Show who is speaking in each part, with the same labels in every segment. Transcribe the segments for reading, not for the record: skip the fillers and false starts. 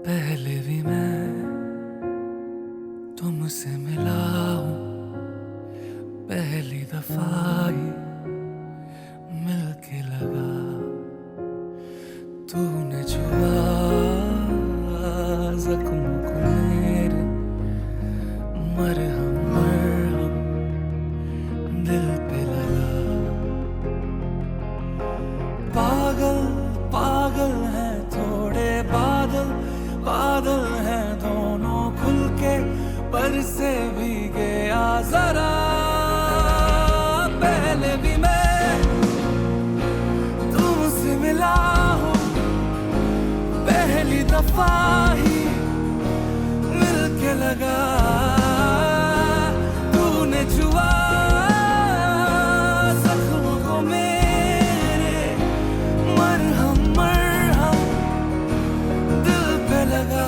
Speaker 1: पहले भी मैं तुमसे मिला हूँ, पहली दफा ही मिलके लगा। तूने छुआ जख्म को मेरे, मरहम मरहम दिल पे लगा। पागल पागल हैं थोड़े बादल, बादल हैं दोनों खुल के बरसे भीगे आ जरा। पहले भी मैं तुमसे मिला हूँ, पहली दफा ही मिलके लगा। तूने छुआ जख्म को मेरे, मरहम मरहम दिल पे लगा।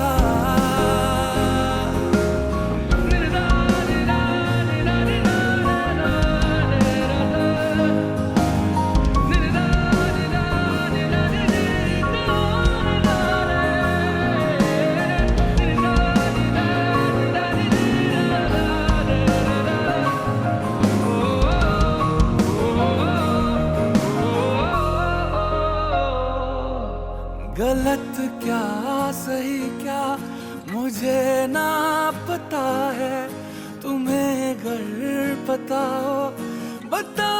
Speaker 1: गलत क्या सही क्या मुझे ना पता है, तुम्हें अगर पता हो बता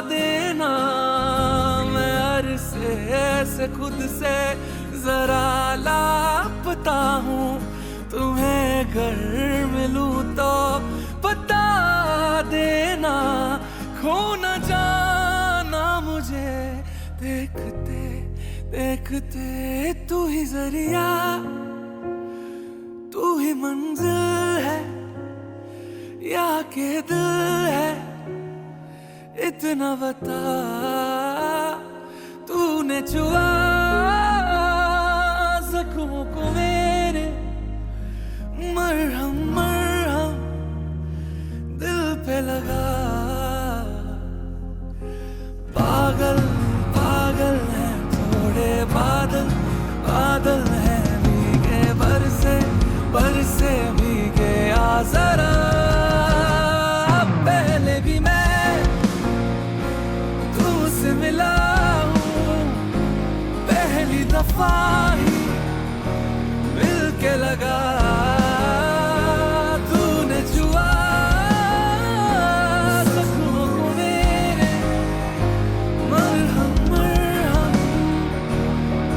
Speaker 1: देना। मैं अरसे से खुद से जरा लापता हूँ, तुम्हें अगर मिलूं तो बता देना। खो न जाना मुझे देखते देखते, तू ही जरिया तू ही मंजिल है या के दिल है, इतना बता। तूने छुआ जख्मों को मेरे, मरहम मरहम दिल पे लगा। पागल पागल है थोड़े बादल, बादल हैं भीगे बरसे बरसे भीगे आ जरा। पहले भी मैं तुमसे मिला हूँ, पहली दफा ही मिलके लगा। तूने छुआ जख्मों को मेरे, मरहम मरहम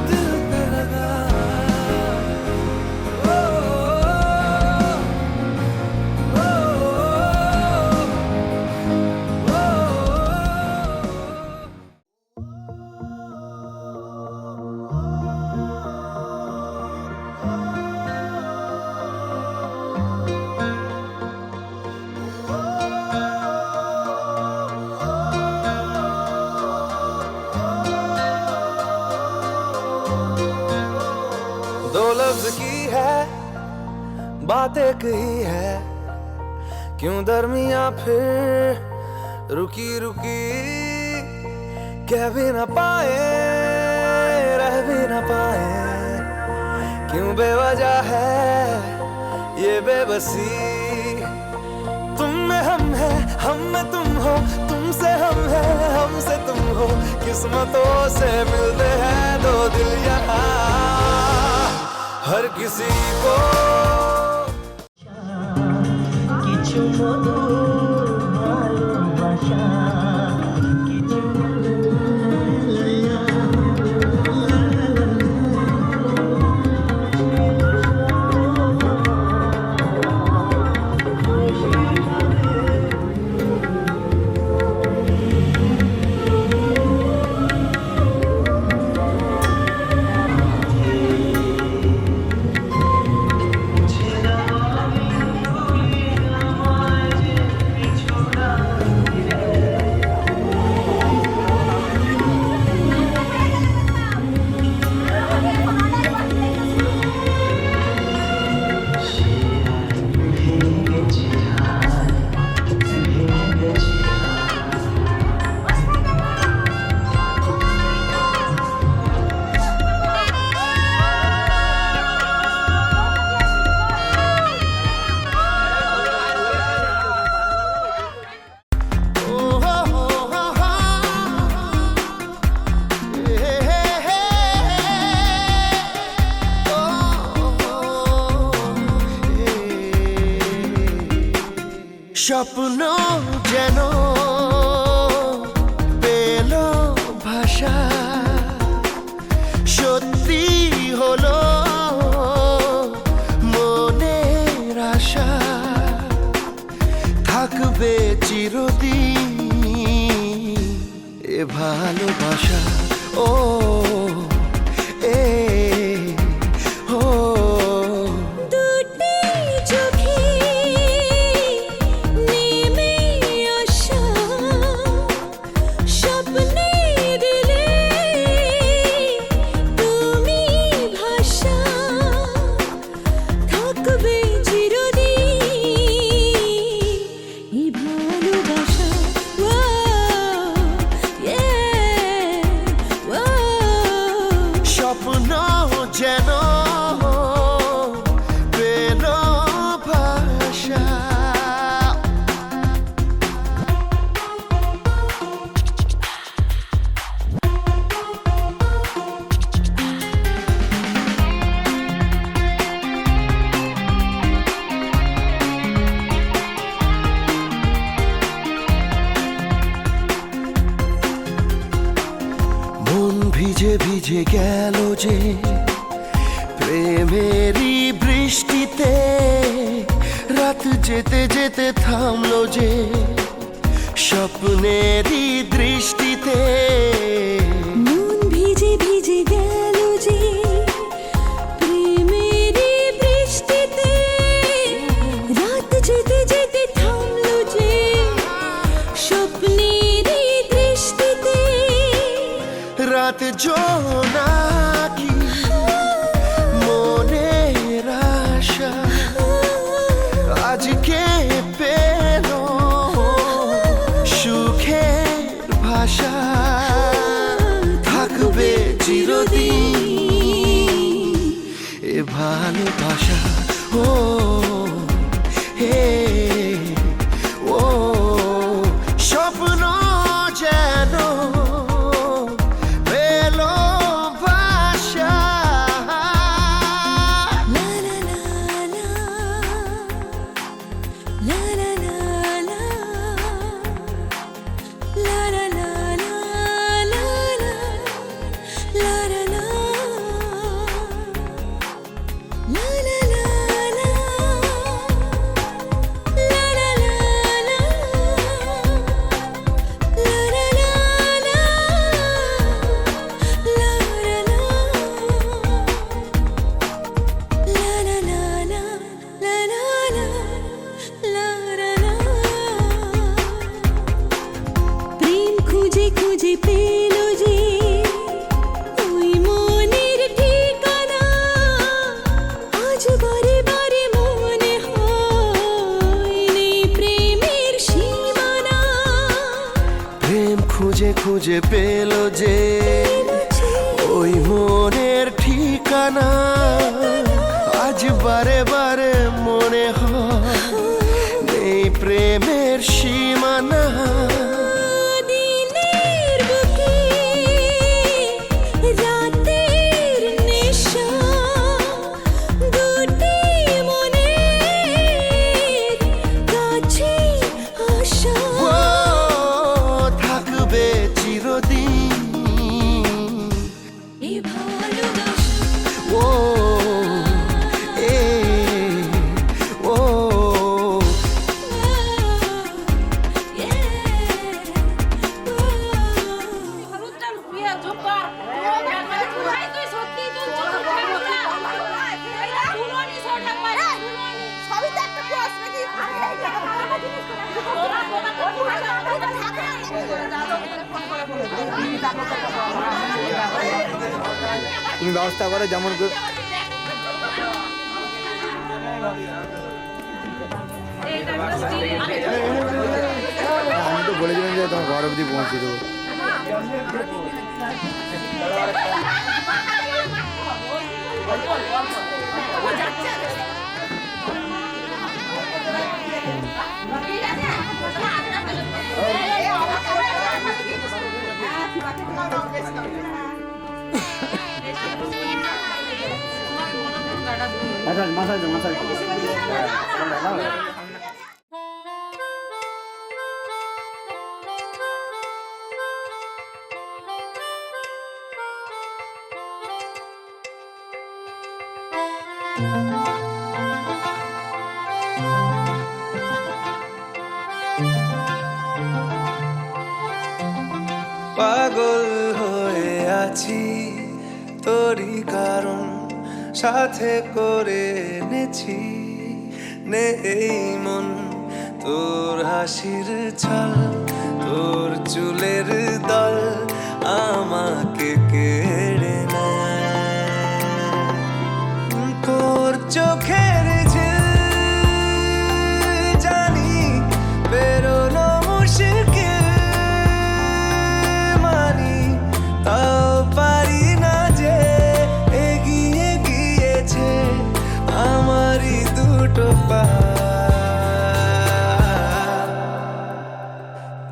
Speaker 1: दिल पे लगा।
Speaker 2: दो लफ्ज की है बात एक ही है, क्यों दरमिया फिर रुकी रुकी। कह भी न पाए रह भी न पाए, क्यों बेवजह है ये बेबसी। तुम में हम है, हम में तुम हो, तुमसे हम है, हमसे तुम हो। किस्मतों से मिलते हैं दो दिल यहाँ, हर किसी को।
Speaker 3: কিছু মধুর ভালোবাসা, কিছু স্বপ্ন যেন পেল ভাষা, সত্যি হলো মনের আশা, থাকবে চিরদিন এ ভালোবাসা। ও এ ও স্বপ্ন যেন পেল ভাষা। মন ভিজে ভিজে গেল যে প্রেমেরই বৃষ্টিতে, রাত যেতে যেতে থামলো যে স্বপ্নেরই দৃষ্টিতে।
Speaker 4: মন ভিজে ভিজে গেল যে প্রেমেরই বৃষ্টিতে, রাত যেতে যেতে থামলো যে স্বপ্নেরই দৃষ্টিতে।
Speaker 2: রাত জোনাকি মনের আশা আজকে পেল সুখের ভাষা, থাকবে চিরদিন এ ভালোবাসা। ও হে ও স্বপ্ন যেন পেল ভাষা।
Speaker 4: লা লা লা লা, লা লা লা লা, লা লা লা লা, লা লা, লা লা লা, লা লা লা লা, লা লা লা লা, লা লা লা লা, লা লা লা, লা লা লা লা, লা লা লা, লা লা লা। প্রেম খুঁজে খুঁজে পেল যে ওই মনের ঠিকানা, আজ বারে বারে মনে হয় নেই প্রেমের সীমানা।
Speaker 2: প্রেম খুঁজে খুঁজে পেল যে ওই মনের ঠিকানা, আজ বারে বারে মনে
Speaker 3: প্রেমের সীমানা
Speaker 4: দিনের বুকে রাতের নেশা দুটি মনের কাছে আসা
Speaker 3: ও থাকবে চিরদিন
Speaker 4: এই ভালোবাসা
Speaker 3: ও এ ও
Speaker 2: তুমি ব্যবস্থা করো যেমন করে। আমি তো বলেছিলাম যে তোমার ঘর অবধি পৌঁছে দেবো। পাগল হয়ে আছি তোরই কারণ সাথে করে এনেছি নেই মন তোর হাসির ছল তোর চুলের দল আমাকে কেড়ে নেয় তোর চোখের ঝিল জানি বেরোনো মুশকিল মানি তাও পারি না যে এগিয়ে গিয়েছে আমারই দুটো পা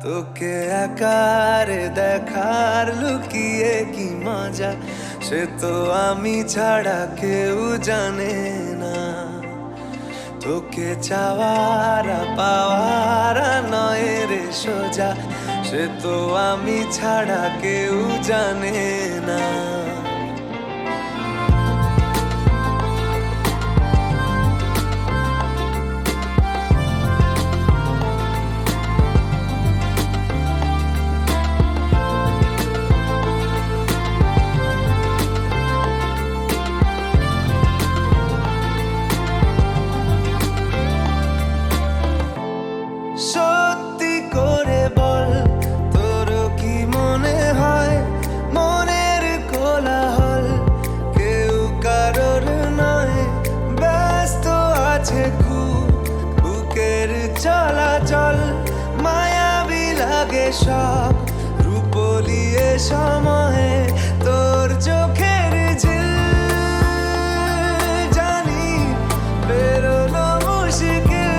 Speaker 2: তোকে একার দেখার লুকিয়ে কি মজা সে তো আমি ছাড়া কেউ জানে না তোকে চাওয়ারা পাওয়ারা নয় রে সোজা সে তো আমি ছাড়া কেউ জানে না সত্যি করে বল তোর কি মনে হয় মনের কোলাহল কেউ কারোর নয় ব্যস্ত আছে খুব বুকের চলাচল মায়াবী লাগে সব রূপলিয়ে সময়ে তোর চোখের ঝিল জানি বেরোনো মুশকিল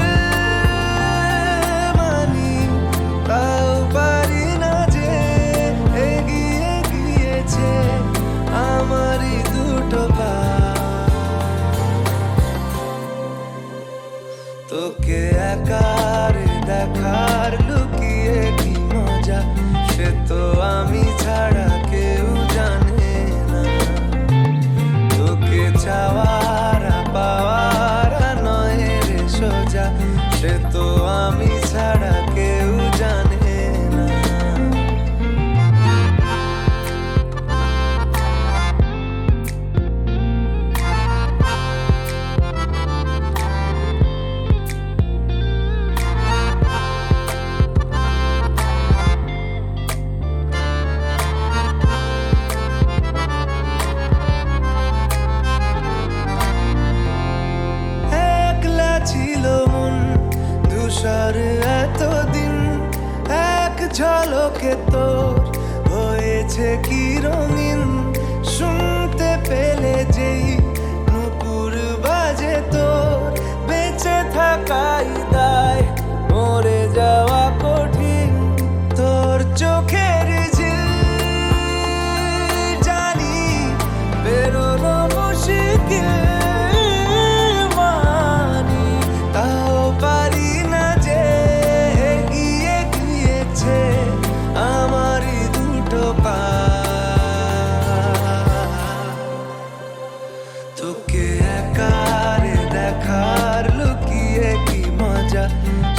Speaker 2: মানি তাও পারি না যে এগিয়ে গিয়েছে আমারই দুটো পা তোকে একার দেখার লুকিয়ে কি মজা সে তো আমি ছাড়া কেউ জানে না তোকে চাওয়ারা পাওয়ারা নয় রে সোজা সে তো আমি ছাড়া কেউ জানে না একলা ছিল মন ধূসর এতদিন এক ঝলকে তোর হয়েছে কি রঙিন শুনতে পেলে যেই নুপুর বাজে তোর বেঁচে থাকাই দায় মরে যাওয়া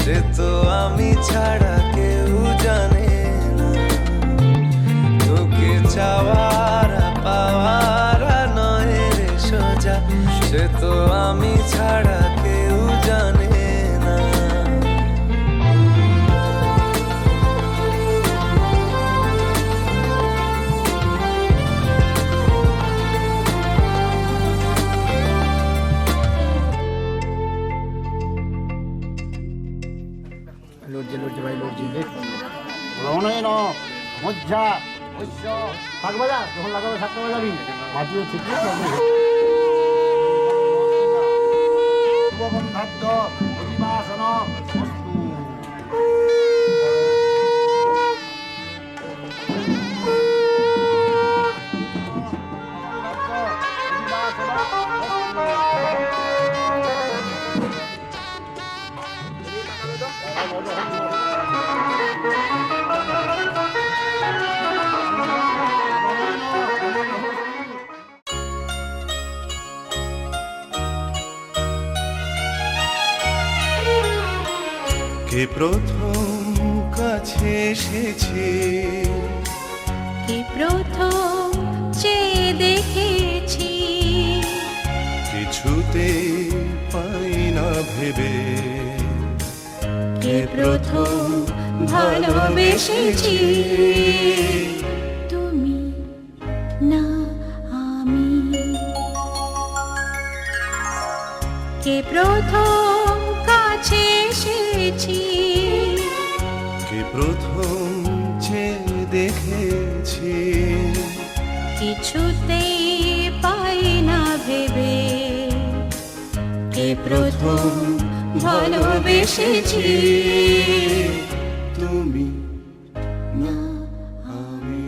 Speaker 2: সে তো আমি ছাড়া কেউ জানে না। তোকে চাওয়ার পাওয়ার নয় রে সোজা, সে তো আমি ছাড়া কেউ জানে না।
Speaker 5: লড়ছে ভাই লড়ছে রমণীন মজ্জা বৈশ্য শাক বাজা যখন লাগাবে শাক বাজাবি মাটিও ঠিক শুভবন্ধার্থ অধিবাসন বস্তু
Speaker 2: কে প্রথম কাছে এসেছে,
Speaker 4: কে প্রথম চেয়ে দেখেছি,
Speaker 2: কিছুতে পাই না ভেবে।
Speaker 4: কে প্রথম ভালোবেসেছি, তুমি না আমি। কে প্রথম কাছে এসেছি,
Speaker 2: কে প্রথম চেয়ে দেখেছি,
Speaker 4: কিছুতেই পাই না ভেবে। কে প্রথম ভালোবেসেছি,
Speaker 2: তুমি
Speaker 4: না
Speaker 2: আমি।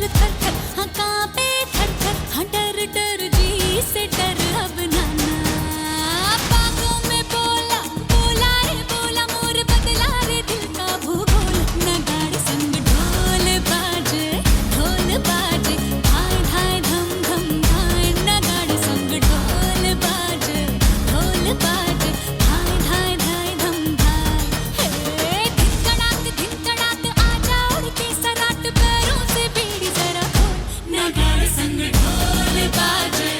Speaker 4: थर थर थर हाँ कांपे थर थर हाँ डर डर जी से डर अब नाना बागों में बोला बोला रे बोला मोर बदला रे दिल का भूगोल नगाड़े संग ढोल बाजे हाय हाय धम धम हाय नगाड़े संग ढोल बाजे हाय हाय धाय धम धाय हे धिन कड़ाक आजा उड़ के सराट पैरों से बीड़ी जरा खोल नगाड़े संग ढोल बाजे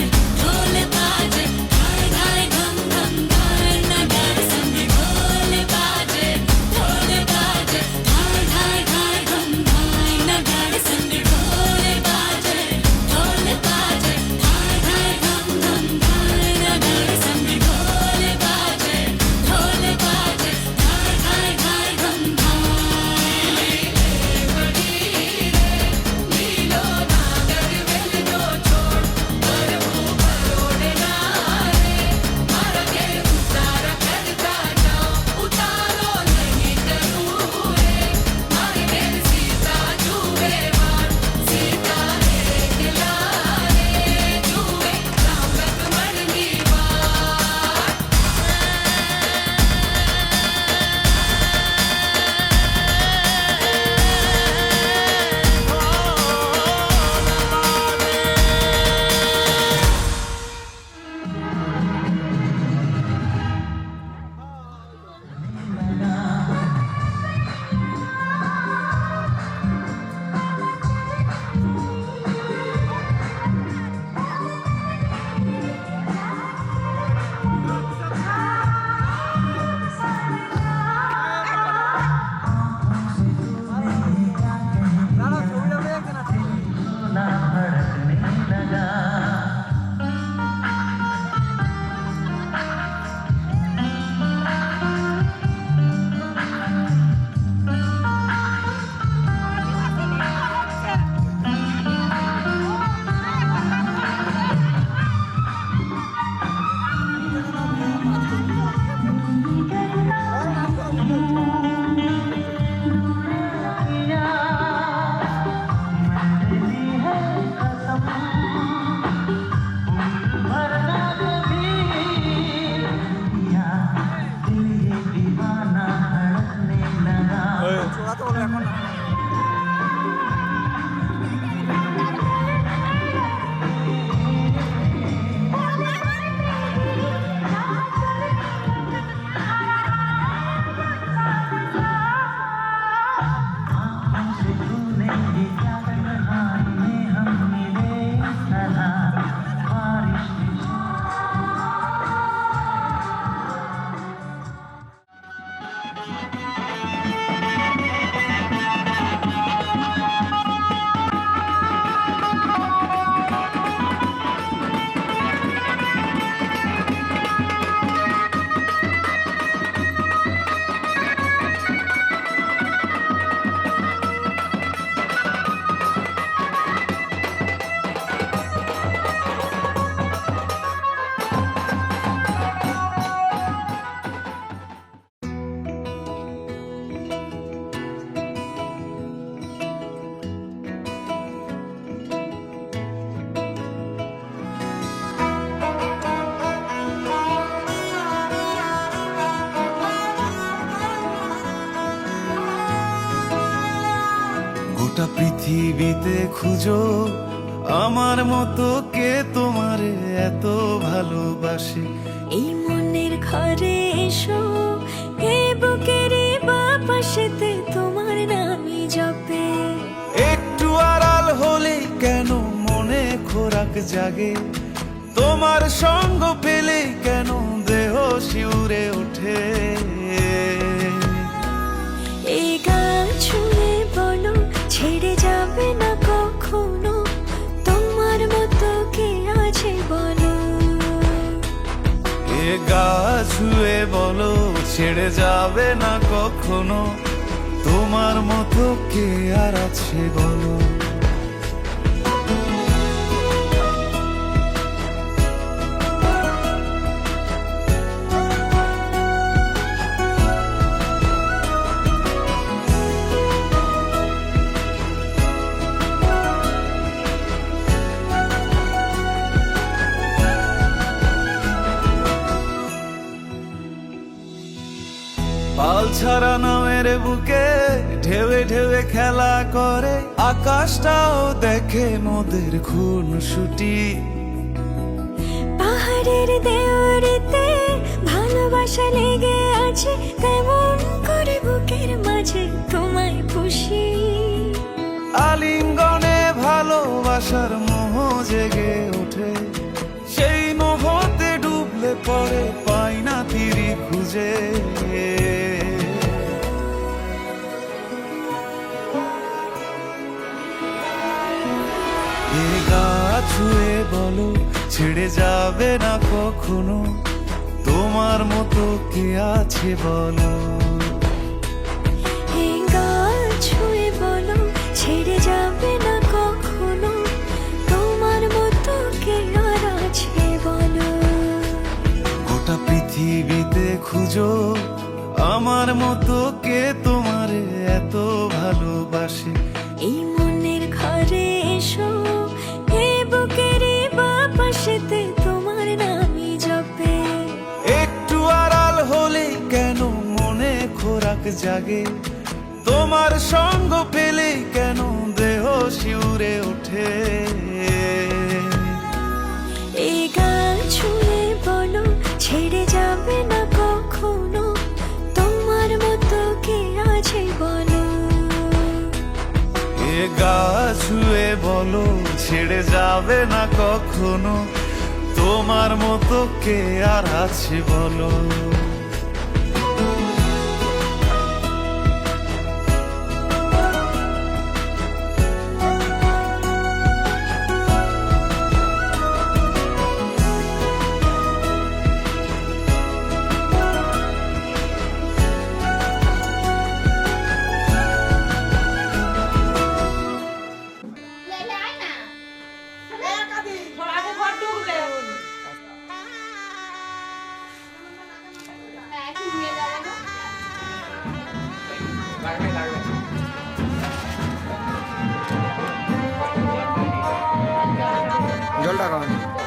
Speaker 4: हाय हाय धम धम धाय नगाड़े संग ढोल बाजे हाय हाय धाय धम धाय नगाड़े संग ढोल बाजे हाय हाय धम धम धाय नगाड़े संग ढोल बाजे हाय हाय धाय धम धाय
Speaker 2: গোটা পৃথিবীতে খুঁজো আমার মতো কে তোমারে এত ভালোবাসে।
Speaker 4: এই মনের ঘরে এসো এই বুকের বাপাশেতে তোমার নামই জপে
Speaker 2: একটু আড়াল হলে কেন মনে খোরাক জাগে, তোমার সঙ্গ পেলে কেন দেহ শিউরে ওঠে।
Speaker 4: এই গান শুনে বলো ছেড়ে যাবে না কখনো, তোমার মতো কে আছে বলো।
Speaker 2: এ গা ছুঁয়ে বলো ছেড়ে যাবে না কখনো, তোমার মতো কে আর আছে বলো। ছাড়া নামের বুকে ঢেউে ঢেউে খেলা করে, আকাশটাও দেখে মোদের খুনসুটি।
Speaker 4: পাহাড়ের দেওয়ারিতে ভালোবাসা লেগে আছে, কেমন করে বুকের মাঝে তোমায় পুষি।
Speaker 2: আলিঙ্গনে ভালোবাসার মোহ জেগে ওঠে, সেই মোহতে ডুবলে পড়ে পাই না তীরি খুঁজে। এ গা ছুঁয়ে বলো ছেড়ে যাবে না কখনো, তোমার মতো কে আছে বলো।
Speaker 4: এই গাল ছুঁয়ে বলো ছেড়ে যাবে না কখনো, তোমার মতো কে আর আছে বলো।
Speaker 2: গোটা পৃথিবীতে খুঁজো আমার মতো কে তোমার এত ভালোবাসে।
Speaker 4: এই মনের ঘরে এসো, এই বুকেরই বাপাশেতে তোমার নামই জপে।
Speaker 2: একটু আড়াল হলে কেন মনে খোরাক জাগে, তোমার সঙ্গ পেলে কেন দেহ শিউরে ওঠে।
Speaker 4: এই গাল ছুঁয়ে বলো ছেড়ে যাবে না কখনো, তোমার মতো কে আছে বলো।
Speaker 2: এ গা ছুঁয়ে বলো ছেড়ে যাবে না কখনো, তোমার মতো কে আর আছে বলো।
Speaker 5: জলটা খাওয়ান।